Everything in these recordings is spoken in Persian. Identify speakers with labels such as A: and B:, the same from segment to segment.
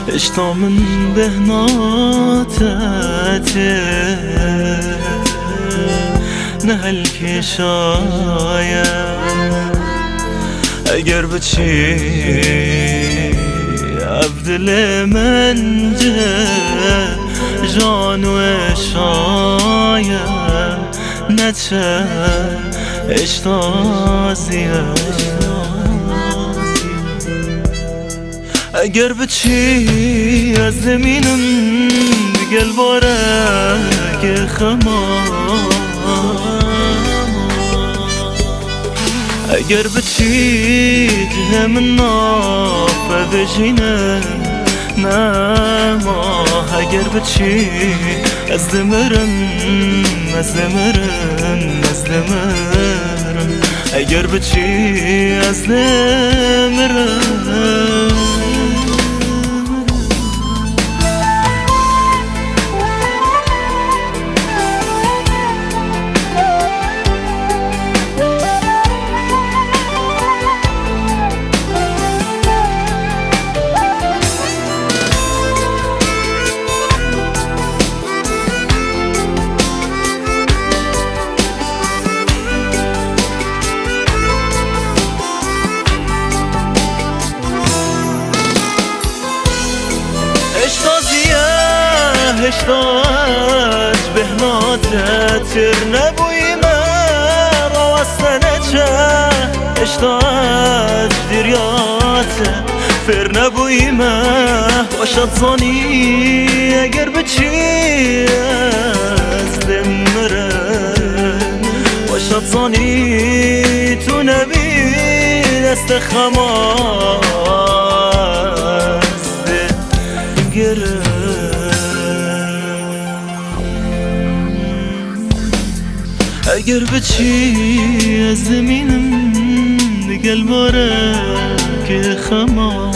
A: اشتا من بهناتته نهل کشایه اگر بچی عبدل من جان و شایه نچه اشتازیه اگر بچی از زمینم گل باره که خمام اگر بچی جه من نافه بجینه نما اگر بچی از دمرم اگر بچی از دمرم اشتاج بهناته تر نبوی من راستنه چه اشتاج دریاته فر نبوی من باشد زانی اگر بچی از دمرم باشد زانی تو نبی دست خماز گرم اگر بچی از زمینم دگل باره که خمام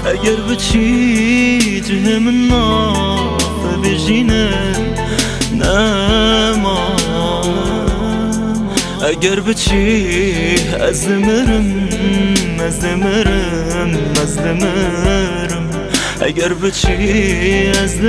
A: اگر بچی جه من نافه بجینه نما اگر بچی از دمرم اگر بچی از